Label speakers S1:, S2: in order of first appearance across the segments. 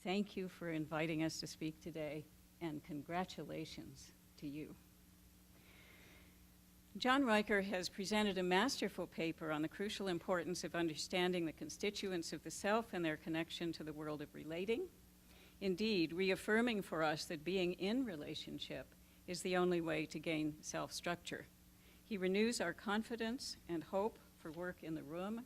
S1: thank you for inviting us to speak today, and congratulations to you. John Riker has presented a masterful paper on the crucial importance of understanding the constituents of the self and their connection to the world of relating. Indeed, reaffirming for us that being in relationship is the only way to gain self-structure. He renews our confidence and hope for work in the room,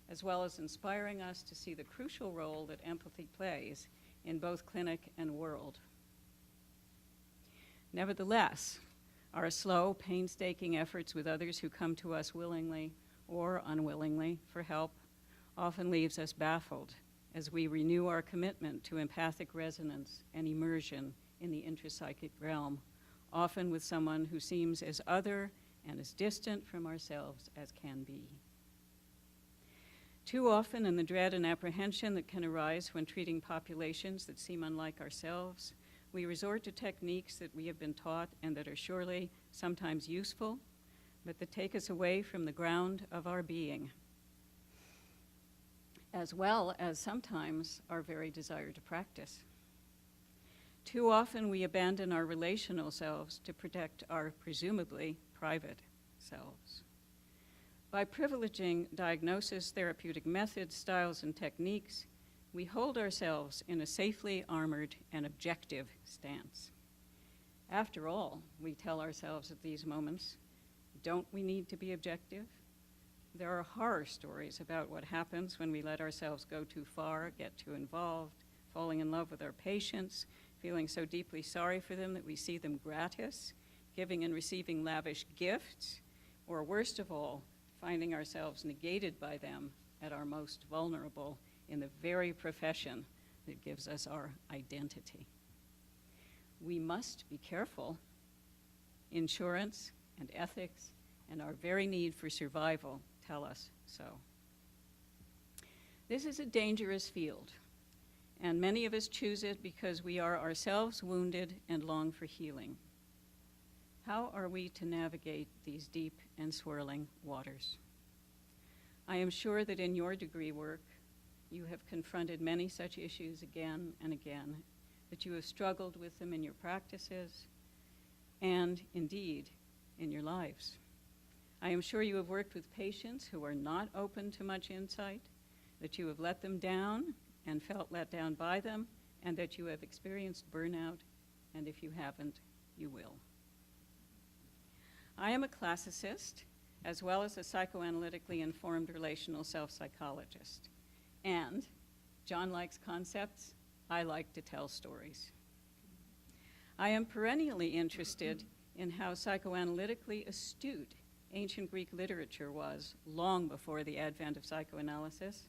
S1: as well as inspiring us to see the crucial role that empathy plays in both clinic and world. Nevertheless, our slow, painstaking efforts with others who come to us willingly or unwillingly for help often leaves us baffled as we renew our commitment to empathic resonance and immersion in the intrapsychic realm, often with someone who seems as other and as distant from ourselves as can be. Too often, in the dread and apprehension that can arise when treating populations that seem unlike ourselves, we resort to techniques that we have been taught and that are surely sometimes useful, but that take us away from the ground of our being, as well as sometimes our very desire to practice. Too often we abandon our relational selves to protect our presumably private selves. By privileging diagnosis, therapeutic methods, styles, and techniques, we hold ourselves in a safely armored and objective stance. After all, we tell ourselves at these moments, don't we need to be objective? There are horror stories about what happens when we let ourselves go too far, get too involved, falling in love with our patients, feeling so deeply sorry for them that we see them gratis, giving and receiving lavish gifts, or worst of all, finding ourselves negated by them at our most vulnerable in the very profession that gives us our identity. We must be careful. Insurance and ethics and our very need for survival tell us so. This is a dangerous field, and many of us choose it because we are ourselves wounded and long for healing. How are we to navigate these deep and swirling waters? I am sure that in your degree work, you have confronted many such issues again and again, that you have struggled with them in your practices and indeed in your lives. I am sure you have worked with patients who are not open to much insight, that you have let them down and felt let down by them, and that you have experienced burnout, and if you haven't, you will. I am a classicist, as well as a psychoanalytically informed relational self-psychologist. And John likes concepts, I like to tell stories. I am perennially interested in how psychoanalytically astute ancient Greek literature was long before the advent of psychoanalysis.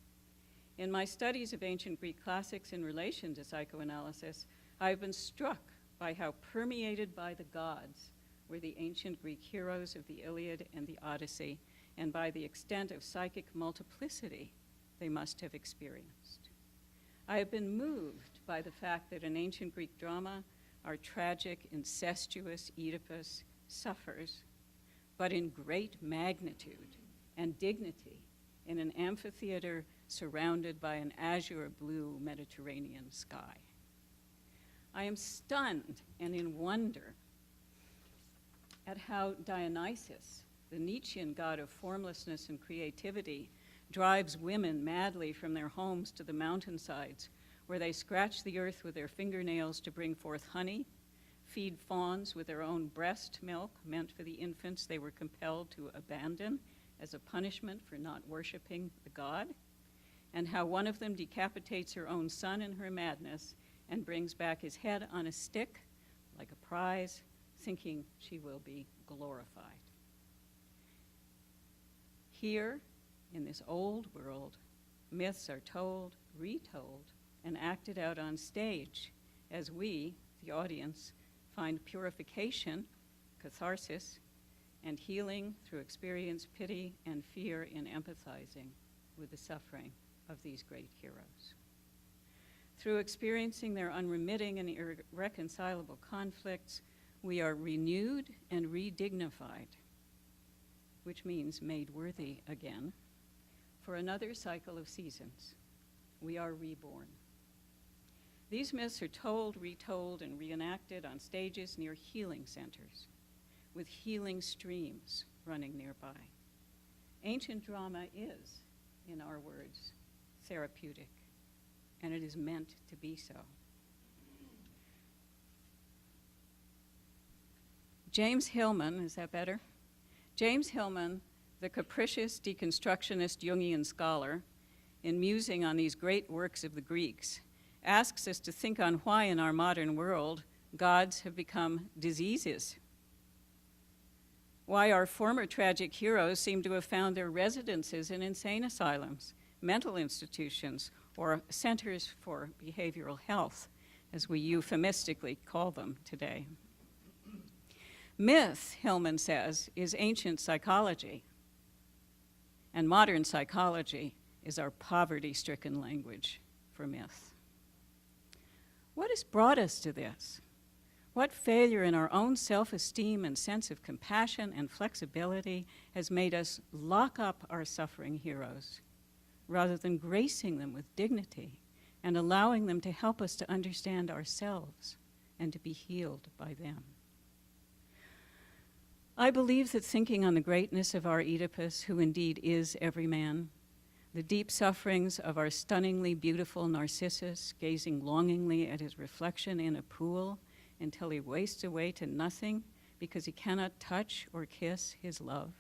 S1: In my studies of ancient Greek classics in relation to psychoanalysis, I've been struck by how permeated by the gods were the ancient Greek heroes of the Iliad and the Odyssey, and by the extent of psychic multiplicity they must have experienced. I have been moved by the fact that in ancient Greek drama, our tragic, incestuous Oedipus suffers, but in great magnitude and dignity in an amphitheater surrounded by an azure blue Mediterranean sky. I am stunned and in wonder at how Dionysus, the Nietzschean god of formlessness and creativity, drives women madly from their homes to the mountainsides, where they scratch the earth with their fingernails to bring forth honey, feed fawns with their own breast milk meant for the infants they were compelled to abandon as a punishment for not worshiping the god, and how one of them decapitates her own son in her madness and brings back his head on a stick like a prize, thinking she will be glorified. Here, in this old world, myths are told, retold, and acted out on stage as we, the audience, find purification, catharsis, and healing through experience, pity, and fear in empathizing with the suffering of these great heroes. Through experiencing their unremitting and irreconcilable conflicts, we are renewed and redignified, which means made worthy again, for another cycle of seasons. We are reborn. These myths are told, retold, and reenacted on stages near healing centers, with healing streams running nearby. Ancient drama is, in our words, therapeutic, and it is meant to be so. James Hillman, is that better? James Hillman, the capricious deconstructionist Jungian scholar, in musing on these great works of the Greeks, asks us to think on why in our modern world gods have become diseases. Why our former tragic heroes seem to have found their residences in insane asylums, mental institutions, or centers for behavioral health, as we euphemistically call them today. Myth, Hillman says, is ancient psychology, and modern psychology is our poverty-stricken language for myth. What has brought us to this? What failure in our own self-esteem and sense of compassion and flexibility has made us lock up our suffering heroes rather than gracing them with dignity and allowing them to help us to understand ourselves and to be healed by them? I believe that thinking on the greatness of our Oedipus, who indeed is every man, the deep sufferings of our stunningly beautiful Narcissus, gazing longingly at his reflection in a pool until he wastes away to nothing because he cannot touch or kiss his love,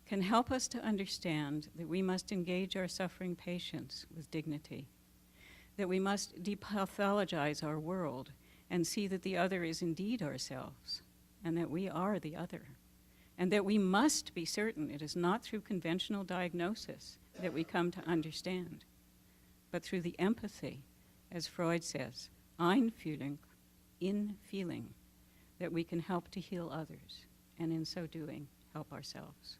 S1: can help us to understand that we must engage our suffering patients with dignity, that we must depathologize our world and see that the other is indeed ourselves, and that we are the other, and that we must be certain it is not through conventional diagnosis that we come to understand, but through the empathy, as Freud says, Einfühlung, in feeling, that we can help to heal others, and in so doing, help ourselves.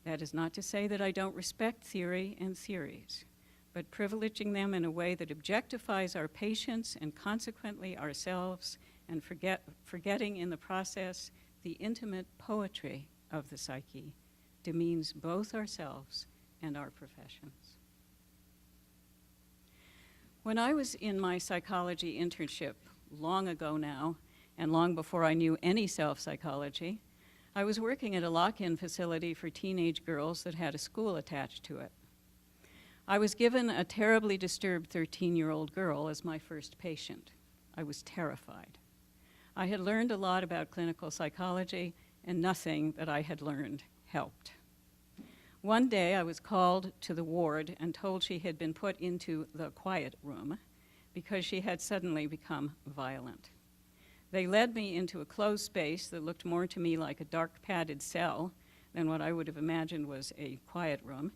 S1: That is not to say that I don't respect theory and theories, but privileging them in a way that objectifies our patients and consequently ourselves, and forgetting in the process the intimate poetry of the psyche demeans both ourselves and our professions. When I was in my psychology internship, long ago now, and long before I knew any self-psychology, I was working at a lock-in facility for teenage girls that had a school attached to it. I was given a terribly disturbed 13-year-old girl as my first patient. I was terrified. I had learned a lot about clinical psychology, and nothing that I had learned helped. One day I was called to the ward and told she had been put into the quiet room because she had suddenly become violent. They led me into a closed space that looked more to me like a dark padded cell than what I would have imagined was a quiet room.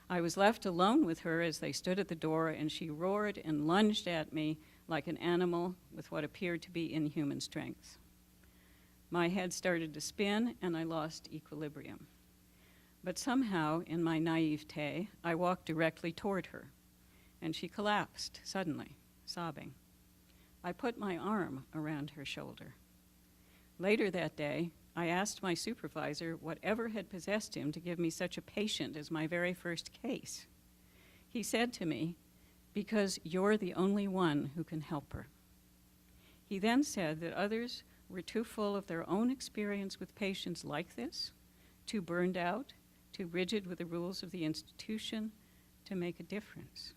S1: I was left alone with her as they stood at the door, and she roared and lunged at me like an animal with what appeared to be inhuman strength. My head started to spin, and I lost equilibrium. But somehow, in my naivete, I walked directly toward her, and she collapsed suddenly, sobbing. I put my arm around her shoulder. Later that day, I asked my supervisor whatever had possessed him to give me such a patient as my very first case. He said to me, "Because you're the only one who can help her." He then said that others were too full of their own experience with patients like this, too burned out, too rigid with the rules of the institution to make a difference.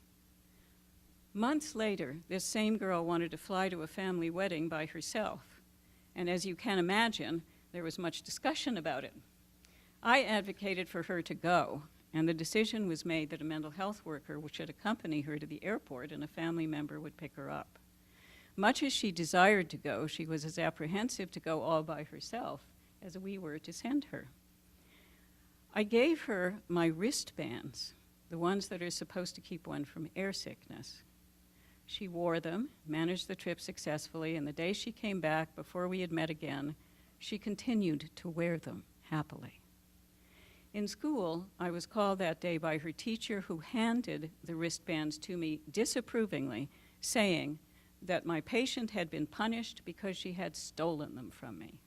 S1: Months later, this same girl wanted to fly to a family wedding by herself, and as you can imagine, there was much discussion about it. I advocated for her to go, and the decision was made that a mental health worker should accompany her to the airport and a family member would pick her up. Much as she desired to go, she was as apprehensive to go all by herself as we were to send her. I gave her my wristbands, the ones that are supposed to keep one from air sickness. She wore them, managed the trip successfully, and the day she came back, before we had met again, she continued to wear them happily. In school, I was called that day by her teacher, who handed the wristbands to me disapprovingly, saying that my patient had been punished because she had stolen them from me.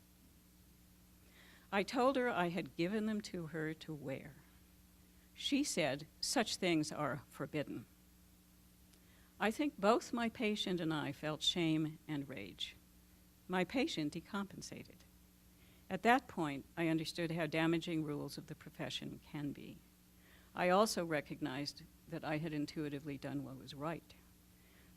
S1: I told her I had given them to her to wear. She said, "Such things are forbidden." I think both my patient and I felt shame and rage. My patient decompensated. At that point, I understood how damaging rules of the profession can be. I also recognized that I had intuitively done what was right.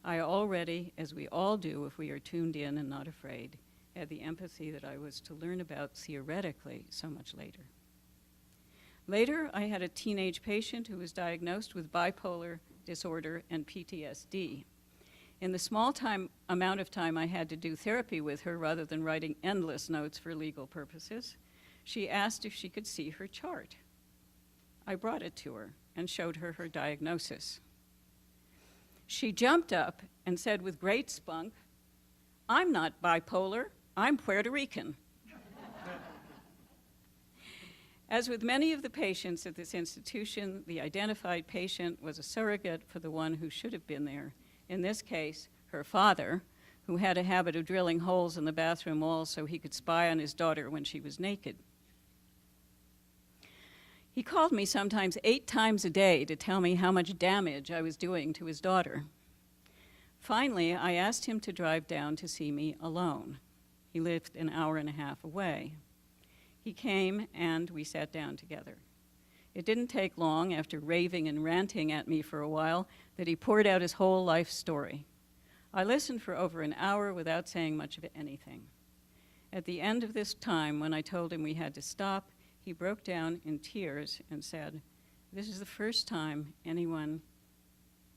S1: I already, as we all do if we are tuned in and not afraid, had the empathy that I was to learn about theoretically so much later. Later, I had a teenage patient who was diagnosed with bipolar disorder and PTSD. In the small amount of time I had to do therapy with her, rather than writing endless notes for legal purposes, she asked if she could see her chart. I brought it to her and showed her her diagnosis. She jumped up and said with great spunk, "I'm not bipolar, I'm Puerto Rican." As with many of the patients at this institution, the identified patient was a surrogate for the one who should have been there. In this case, her father, who had a habit of drilling holes in the bathroom walls so he could spy on his daughter when she was naked. He called me sometimes 8 times a day to tell me how much damage I was doing to his daughter. Finally, I asked him to drive down to see me alone. He lived an hour and a half away. He came and we sat down together. It didn't take long, after raving and ranting at me for a while, that he poured out his whole life story. I listened for over an hour without saying much of anything. At the end of this time, when I told him we had to stop, he broke down in tears and said, "This is the first time anyone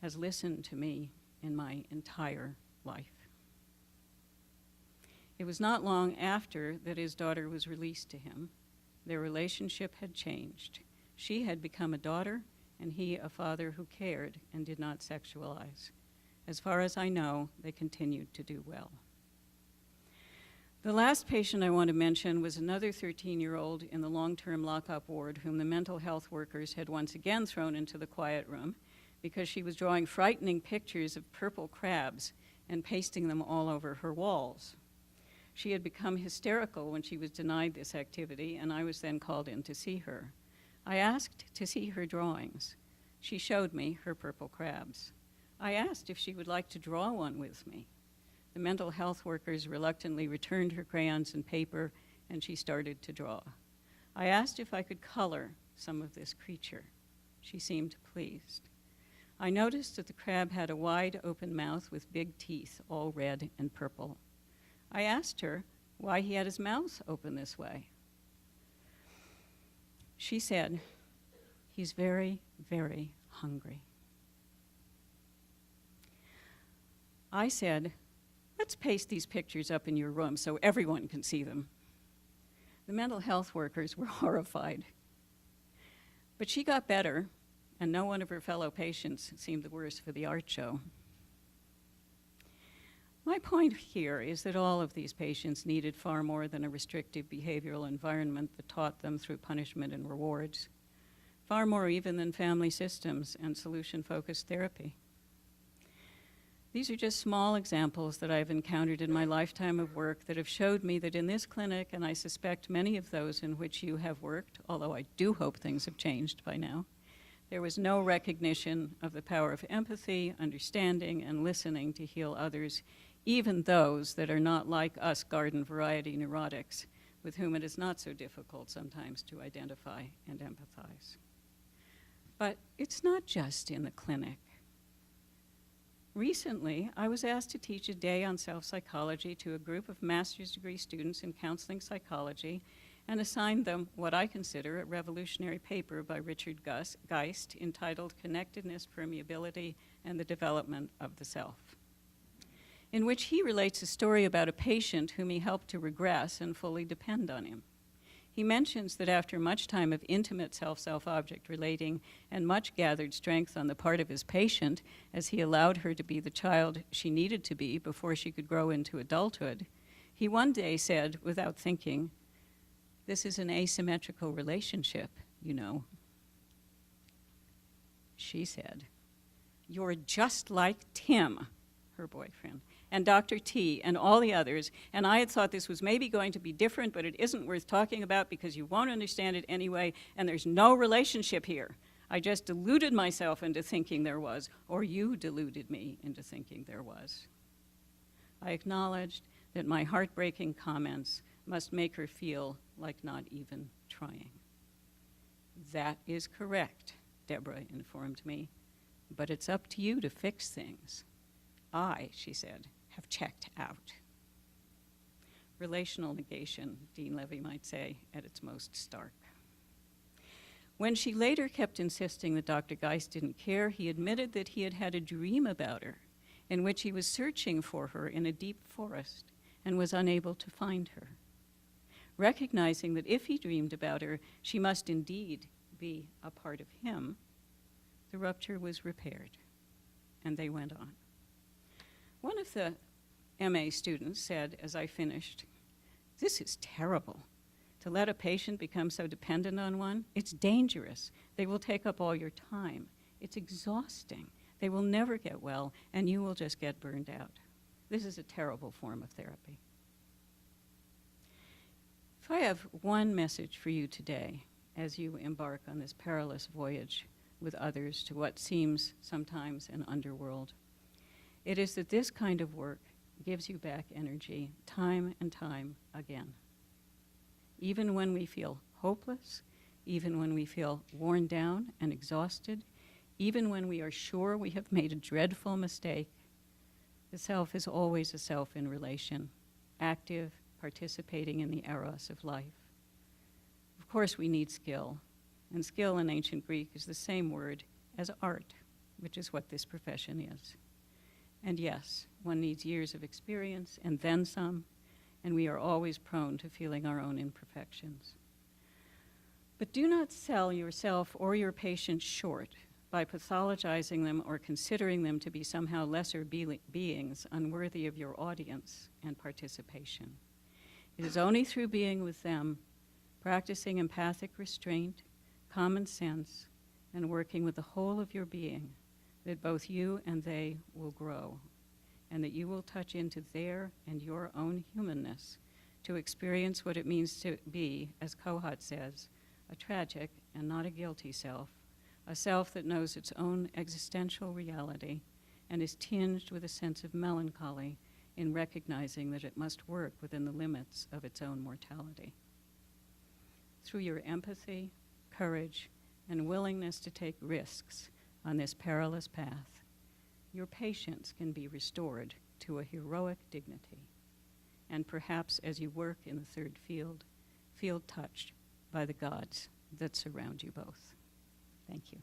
S1: has listened to me in my entire life." It was not long after that his daughter was released to him. Their relationship had changed. She had become a daughter, and he a father who cared and did not sexualize. As far as I know, they continued to do well. The last patient I want to mention was another 13-year-old in the long-term lockup ward whom the mental health workers had once again thrown into the quiet room because she was drawing frightening pictures of purple crabs and pasting them all over her walls. She had become hysterical when she was denied this activity, and I was then called in to see her. I asked to see her drawings. She showed me her purple crabs. I asked if she would like to draw one with me. The mental health workers reluctantly returned her crayons and paper, and she started to draw. I asked if I could color some of this creature. She seemed pleased. I noticed that the crab had a wide open mouth with big teeth, all red and purple. I asked her why he had his mouth open this way. She said, "He's very, very hungry." I said, "Let's paste these pictures up in your room so everyone can see them." The mental health workers were horrified. But she got better, and no one of her fellow patients seemed the worse for the art show. My point here is that all of these patients needed far more than a restrictive behavioral environment that taught them through punishment and rewards, far more even than family systems and solution-focused therapy. These are just small examples that I've encountered in my lifetime of work that have showed me that in this clinic, and I suspect many of those in which you have worked, although I do hope things have changed by now, there was no recognition of the power of empathy, understanding, and listening to heal others, even those that are not like us garden variety neurotics, with whom it is not so difficult sometimes to identify and empathize. But it's not just in the clinic. Recently, I was asked to teach a day on self-psychology to a group of master's degree students in counseling psychology and assigned them what I consider a revolutionary paper by Richard Geist entitled Connectedness, Permeability, and the Development of the Self, in which he relates a story about a patient whom he helped to regress and fully depend on him. He mentions that after much time of intimate self-object relating and much gathered strength on the part of his patient, as he allowed her to be the child she needed to be before she could grow into adulthood, he one day said, without thinking, "This is an asymmetrical relationship, you know." She said, "You're just like Tim," her boyfriend, and Dr. T, and all the others, and I had thought this was maybe going to be different, but it isn't worth talking about because you won't understand it anyway, and there's no relationship here. I just deluded myself into thinking there was, or you deluded me into thinking there was. I acknowledged that my heartbreaking comments must make her feel like not even trying. That is correct, Deborah informed me, but it's up to you to fix things. I, she said, have checked out. Relational negation, Dean Levy might say, at its most stark. When she later kept insisting that Dr. Geist didn't care, he admitted that he had had a dream about her in which he was searching for her in a deep forest and was unable to find her. Recognizing that if he dreamed about her, she must indeed be a part of him, the rupture was repaired, and they went on. One of the MA students said, as I finished, "This is terrible. To let a patient become so dependent on one, it's dangerous. They will take up all your time. It's exhausting. They will never get well, and you will just get burned out. This is a terrible form of therapy." If I have one message for you today, as you embark on this perilous voyage with others to what seems sometimes an underworld, it is that this kind of work gives you back energy time and time again. Even when we feel hopeless, even when we feel worn down and exhausted, even when we are sure we have made a dreadful mistake, the self is always a self in relation, active, participating in the eros of life. Of course, we need skill, and skill in ancient Greek is the same word as art, which is what this profession is. And yes, one needs years of experience and then some, and we are always prone to feeling our own imperfections. But do not sell yourself or your patients short by pathologizing them or considering them to be somehow lesser beings unworthy of your audience and participation. It is only through being with them, practicing empathic restraint, common sense, and working with the whole of your being that both you and they will grow, and that you will touch into their and your own humanness to experience what it means to be, as Kohat says, a tragic and not a guilty self, a self that knows its own existential reality and is tinged with a sense of melancholy in recognizing that it must work within the limits of its own mortality. Through your empathy, courage, and willingness to take risks on this perilous path, your patients can be restored to a heroic dignity, and perhaps as you work in the third field, feel touched by the gods that surround you both. Thank you.